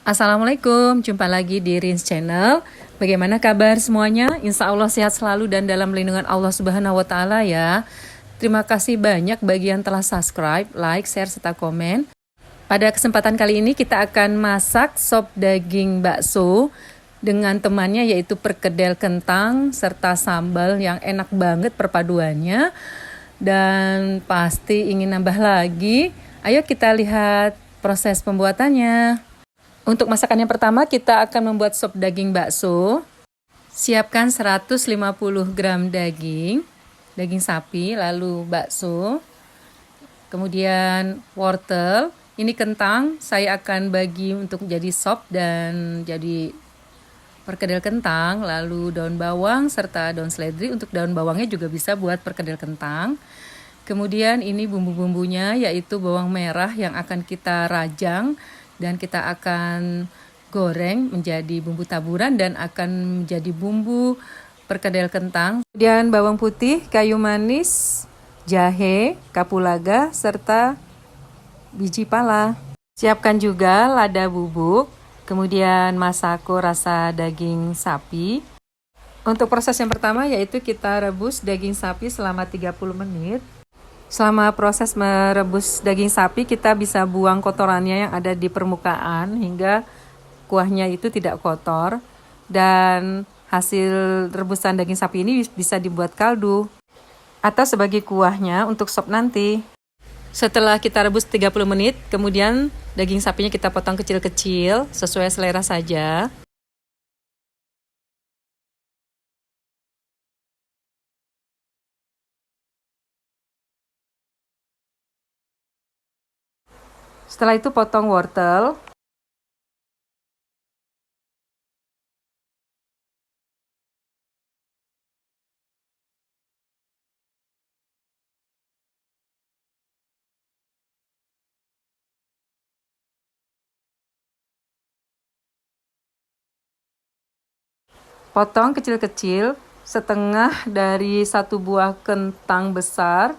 Assalamualaikum, jumpa lagi di Rins Channel. Bagaimana kabar semuanya? Insya Allah sehat selalu dan dalam lindungan Allah Subhanahu wa Ta'ala ya. Terima kasih banyak bagi yang telah subscribe, like, share, serta komen. Pada kesempatan kali ini kita akan masak sop daging bakso dengan temannya yaitu perkedel kentang serta sambal yang enak banget perpaduannya. Dan pasti ingin nambah lagi. Ayo kita lihat proses pembuatannya. Untuk masakan yang pertama kita akan membuat sop daging bakso. Siapkan 150 gram daging sapi, lalu bakso. Kemudian wortel, ini kentang saya akan bagi untuk jadi sop dan jadi perkedel kentang, lalu daun bawang serta daun seledri. Untuk daun bawangnya juga bisa buat perkedel kentang. Kemudian ini bumbu-bumbunya yaitu bawang merah yang akan kita rajang dan kita akan goreng menjadi bumbu taburan dan akan menjadi bumbu perkedel kentang. Kemudian bawang putih, kayu manis, jahe, kapulaga, serta biji pala. Siapkan juga lada bubuk, kemudian masako rasa daging sapi. Untuk proses yang pertama yaitu kita rebus daging sapi selama 30 menit. Selama proses merebus daging sapi, kita bisa buang kotorannya yang ada di permukaan hingga kuahnya itu tidak kotor. Dan hasil rebusan daging sapi ini bisa dibuat kaldu atau sebagai kuahnya untuk sop nanti. Setelah kita rebus 30 menit, kemudian daging sapinya kita potong kecil-kecil sesuai selera saja. Setelah itu potong wortel. Potong kecil-kecil setengah dari satu buah kentang besar.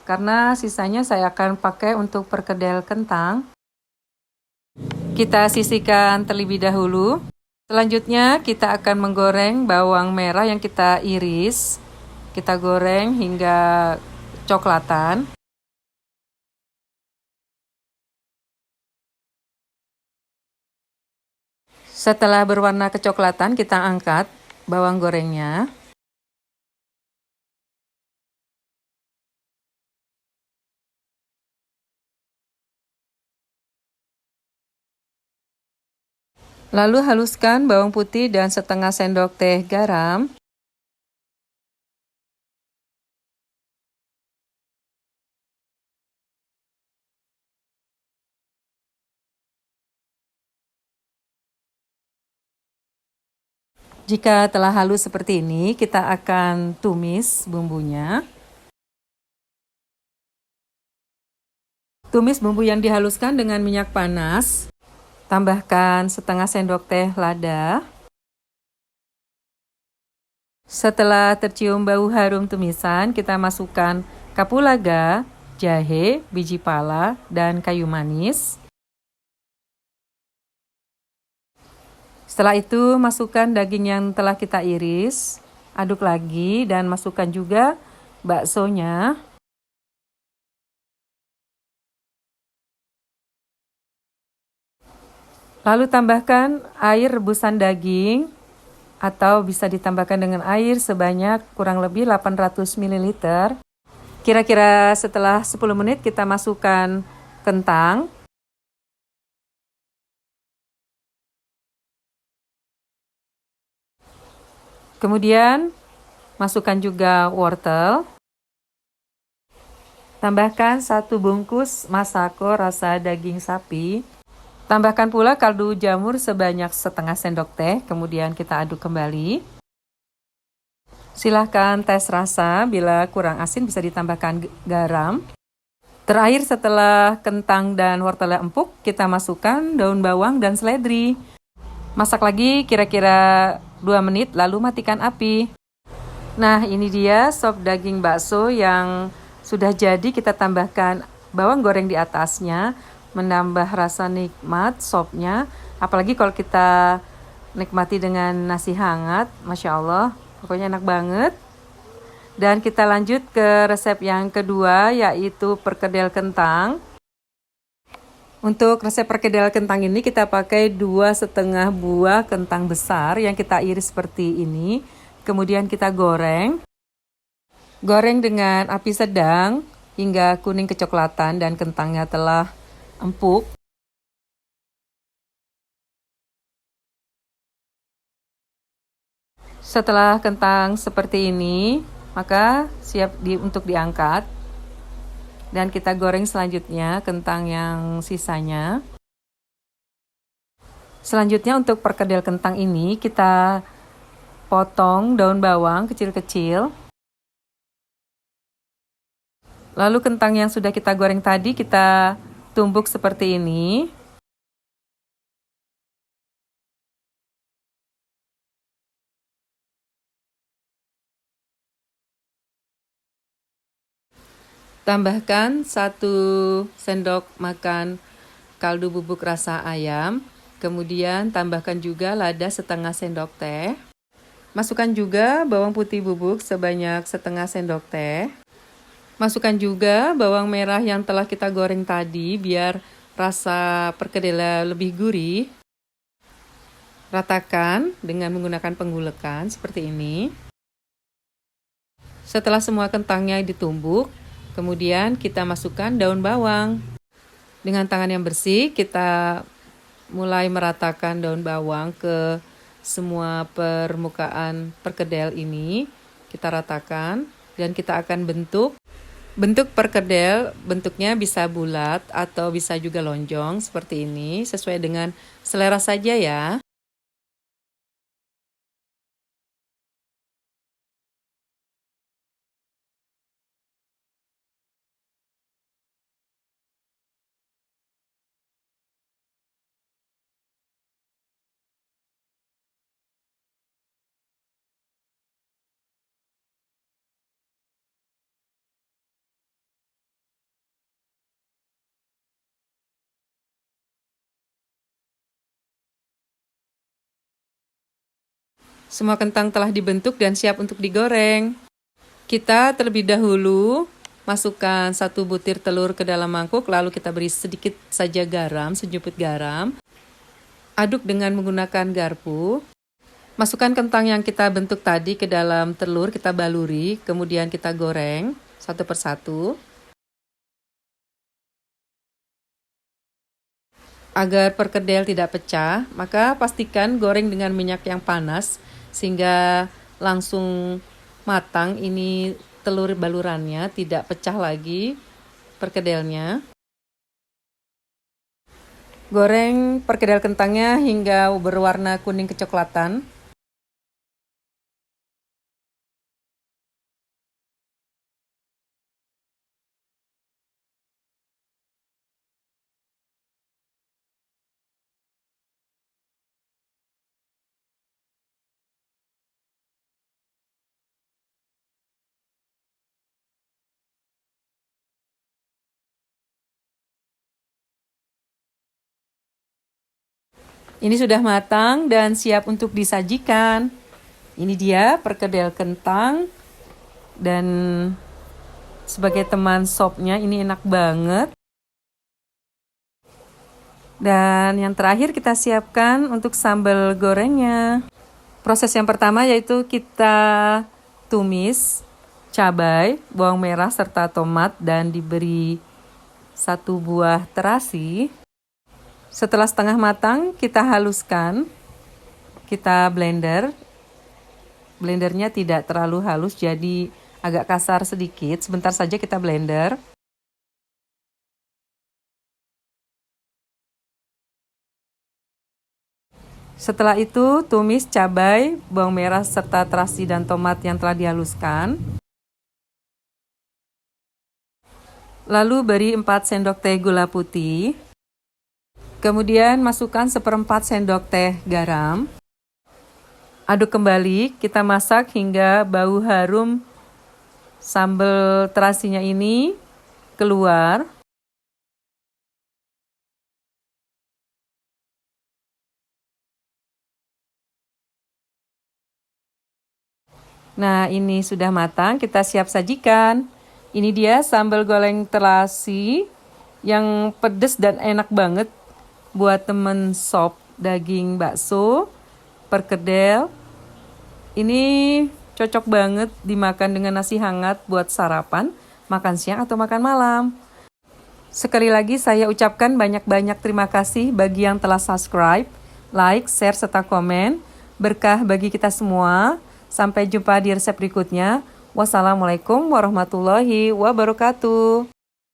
Karena sisanya saya akan pakai untuk perkedel kentang. Kita sisihkan terlebih dahulu. Selanjutnya kita akan menggoreng bawang merah yang kita iris. Kita goreng hingga coklatan. Setelah berwarna kecoklatan, kita angkat bawang gorengnya. Lalu haluskan bawang putih dan setengah sendok teh garam. Jika telah halus seperti ini, kita akan tumis bumbunya. Tumis bumbu yang dihaluskan dengan minyak panas. Tambahkan setengah sendok teh lada. Setelah tercium bau harum tumisan, kita masukkan kapulaga, jahe, biji pala, dan kayu manis. Setelah itu, masukkan daging yang telah kita iris. Aduk lagi dan masukkan juga baksonya. Lalu tambahkan air rebusan daging atau bisa ditambahkan dengan air sebanyak kurang lebih 800 ml. Kira-kira setelah 10 menit kita masukkan kentang. Kemudian masukkan juga wortel. Tambahkan 1 bungkus masako rasa daging sapi. Tambahkan pula kaldu jamur sebanyak setengah sendok teh, kemudian kita aduk kembali. Silahkan tes rasa, bila kurang asin bisa ditambahkan garam. Terakhir setelah kentang dan wortelnya empuk, kita masukkan daun bawang dan seledri. Masak lagi kira-kira 2 menit lalu matikan api. Nah, ini dia sop daging bakso yang sudah jadi. Kita tambahkan bawang goreng di atasnya. menambah rasa nikmat sopnya. Apalagi kalau kita nikmati dengan nasi hangat, Masya Allah, pokoknya enak banget. Dan kita lanjut ke resep yang kedua, yaitu perkedel kentang. Untuk resep perkedel kentang ini kita pakai 2,5 buah kentang besar yang kita iris seperti ini. Kemudian kita goreng. Goreng dengan api sedang hingga kuning kecoklatan dan kentangnya telah empuk. Setelah kentang seperti ini, maka siap untuk diangkat. Dan kita goreng selanjutnya kentang yang sisanya. Selanjutnya untuk perkedel kentang ini kita potong daun bawang kecil-kecil. Lalu kentang yang sudah kita goreng tadi kita tumbuk seperti ini. Tambahkan 1 sendok makan kaldu bubuk rasa ayam. Kemudian tambahkan juga lada setengah sendok teh. Masukkan juga bawang putih bubuk sebanyak setengah sendok teh. Masukkan juga bawang merah yang telah kita goreng tadi biar rasa perkedel lebih gurih. Ratakan dengan menggunakan penggulekan seperti ini. Setelah semua kentangnya ditumbuk, kemudian kita masukkan daun bawang. Dengan tangan yang bersih, kita mulai meratakan daun bawang ke semua permukaan perkedel ini. Kita ratakan dan kita akan bentuk. Bentuk perkedel, bentuknya bisa bulat atau bisa juga lonjong seperti ini, sesuai dengan selera saja ya. Semua kentang telah dibentuk dan siap untuk digoreng. Kita terlebih dahulu masukkan 1 butir telur ke dalam mangkuk, lalu kita beri sedikit saja garam, sejumput garam. Aduk dengan menggunakan garpu. Masukkan kentang yang kita bentuk tadi ke dalam telur, kita baluri, kemudian kita goreng satu persatu. Agar perkedel tidak pecah, maka pastikan goreng dengan minyak yang panas sehingga langsung matang. Ini telur balurannya tidak pecah lagi perkedelnya. Goreng perkedel kentangnya hingga berwarna kuning kecoklatan. Ini sudah matang dan siap untuk disajikan. Ini dia perkedel kentang dan sebagai teman sopnya ini enak banget. Dan yang terakhir kita siapkan untuk sambal gorengnya. Proses yang pertama yaitu kita tumis cabai, bawang merah serta tomat dan diberi 1 buah terasi. Setelah setengah matang, kita haluskan, kita blender. Blendernya tidak terlalu halus, jadi agak kasar sedikit. Sebentar saja kita blender. Setelah itu, tumis cabai, bawang merah, serta terasi dan tomat yang telah dihaluskan. Lalu beri 4 sendok teh gula putih. Kemudian masukkan 1/4 sendok teh garam. Aduk kembali, kita masak hingga bau harum sambal terasinya ini keluar. Nah, ini sudah matang, kita siap sajikan. Ini dia sambal goreng terasi yang pedes dan enak banget buat temen sop daging bakso, perkedel. Ini cocok banget dimakan dengan nasi hangat buat sarapan, makan siang atau makan malam. Sekali lagi saya ucapkan banyak-banyak terima kasih bagi yang telah subscribe, like, share, serta komen. Berkah bagi kita semua. Sampai jumpa di resep berikutnya. Wassalamualaikum warahmatullahi wabarakatuh.